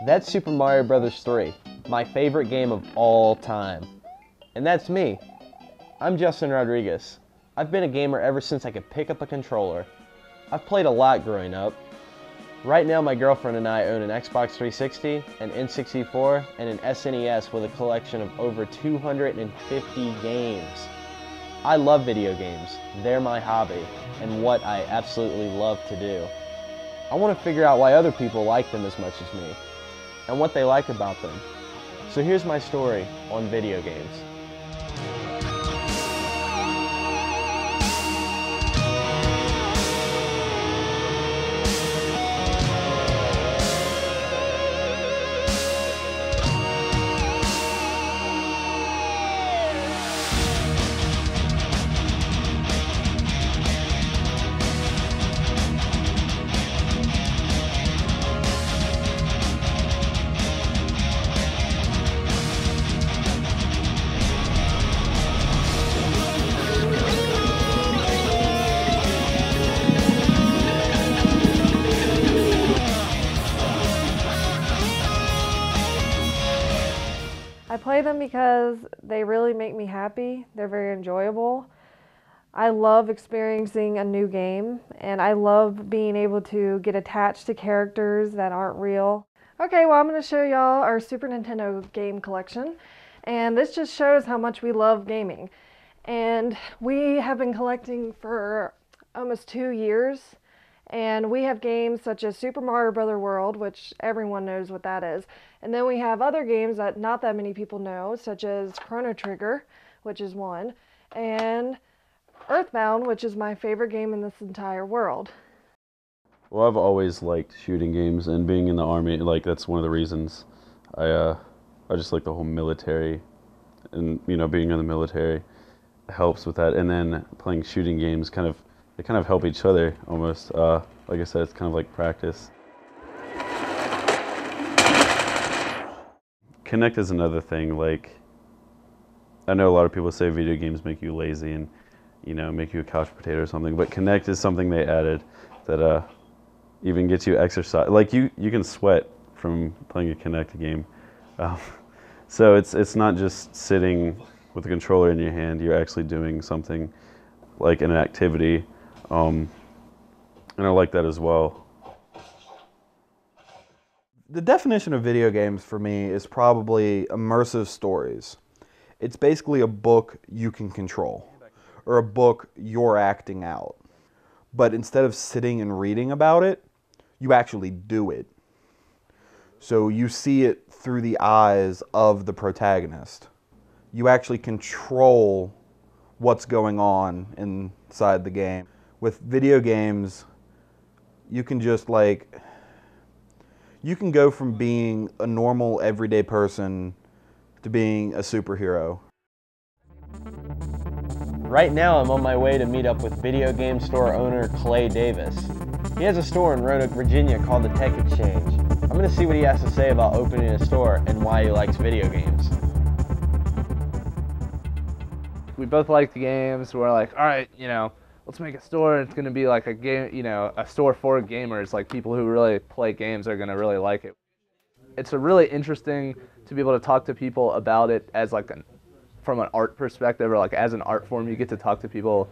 That's Super Mario Bros. 3, my favorite game of all time. And that's me. I'm Justin Rodriguez. I've been a gamer ever since I could pick up a controller. I've played a lot growing up. Right now my girlfriend and I own an Xbox 360, an N64, and an SNES with a collection of over 250 games. I love video games. They're my hobby, and what I absolutely love to do. I want to figure out why other people like them as much as me, and what they like about them. So here's my story on video games. I play them because they really make me happy. They're very enjoyable. I love experiencing a new game, and I love being able to get attached to characters that aren't real. Okay, well, I'm going to show y'all our Super Nintendo game collection, and this just shows how much we love gaming. And we have been collecting for almost 2 years, and we have games such as Super Mario Bros. World, which everyone knows what that is. And then we have other games that not that many people know, such as Chrono Trigger, which is one, and Earthbound, which is my favorite game in this entire world. Well, I've always liked shooting games, and being in the Army, like, that's one of the reasons. I just like the whole military, and, you know, being in the military helps with that. And then playing shooting games they kind of help each other almost. Like I said, it's kind of like practice. Connect is another thing. Like, I know a lot of people say video games make you lazy and, you know, make you a couch potato or something, but Connect is something they added that even gets you exercise. Like, you can sweat from playing a Connect game. So it's not just sitting with a controller in your hand. You're actually doing something like an activity. And I like that as well. The definition of video games for me is probably immersive stories. It's basically a book you can control, or a book you're acting out. But instead of sitting and reading about it, you actually do it. So you see it through the eyes of the protagonist. You actually control what's going on inside the game. With video games, you can just you can go from being a normal everyday person to being a superhero. Right now I'm on my way to meet up with video game store owner Clay Davis. He has a store in Roanoke, Virginia called the Tech Exchange. I'm going to see what he has to say about opening a store and why he likes video games. We both like the games. We're like, all right, you know, let's make a store. It's going to be like a game, you know, a store for gamers. Like, people who really play games are going to really like it. It's a really interesting to be able to talk to people about it as like from an art perspective, or like as an art form. You get to talk to people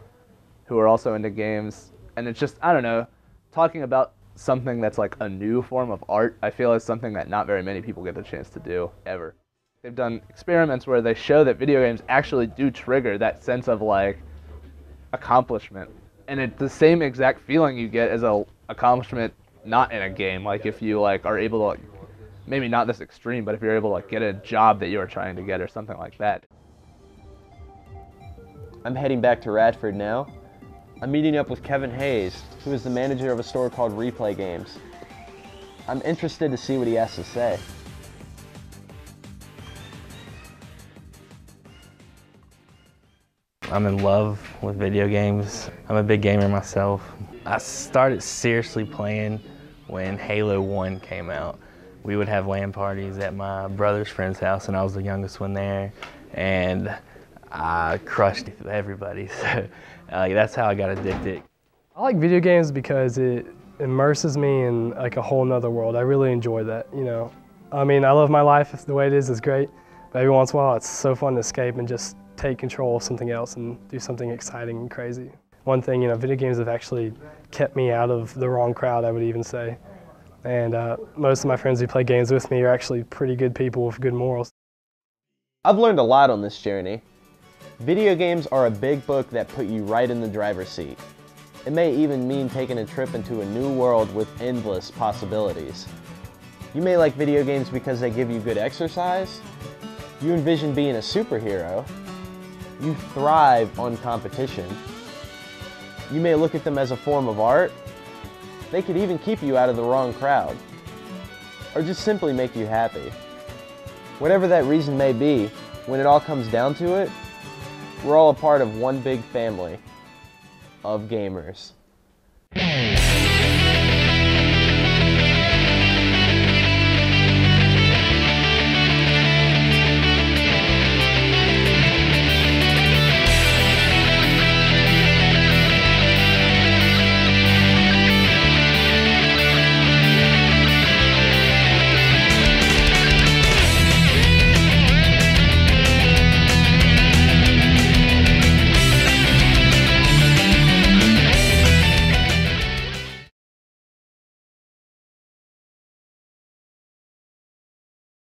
who are also into games, and it's just, I don't know, talking about something that's like a new form of art, I feel is something that not very many people get the chance to do ever. They've done experiments where they show that video games actually do trigger that sense of like accomplishment, and it's the same exact feeling you get as a accomplishment not in a game. Like, if you like are able to, like, maybe not this extreme, but if you're able to like get a job that you were trying to get or something like that. I'm heading back to Radford now. I'm meeting up with Kevin Hayes, who is the manager of a store called Replay Games. I'm interested to see what he has to say. I'm in love with video games. I'm a big gamer myself. I started seriously playing when Halo 1 came out. We would have LAN parties at my brother's friend's house, and I was the youngest one there, and I crushed everybody. So that's how I got addicted. I like video games because it immerses me in like a whole nother world. I really enjoy that, you know. I mean, I love my life. The way it is great. But every once in a while, it's so fun to escape and just take control of something else and do something exciting and crazy. One thing, video games have actually kept me out of the wrong crowd, I would even say. And most of my friends who play games with me are actually pretty good people with good morals. I've learned a lot on this journey. Video games are a big book that put you right in the driver's seat. It may even mean taking a trip into a new world with endless possibilities. You may like video games because they give you good exercise. You envision being a superhero. You thrive on competition. You may look at them as a form of art. They could even keep you out of the wrong crowd. Or just simply make you happy. Whatever that reason may be, when it all comes down to it, we're all a part of one big family of gamers.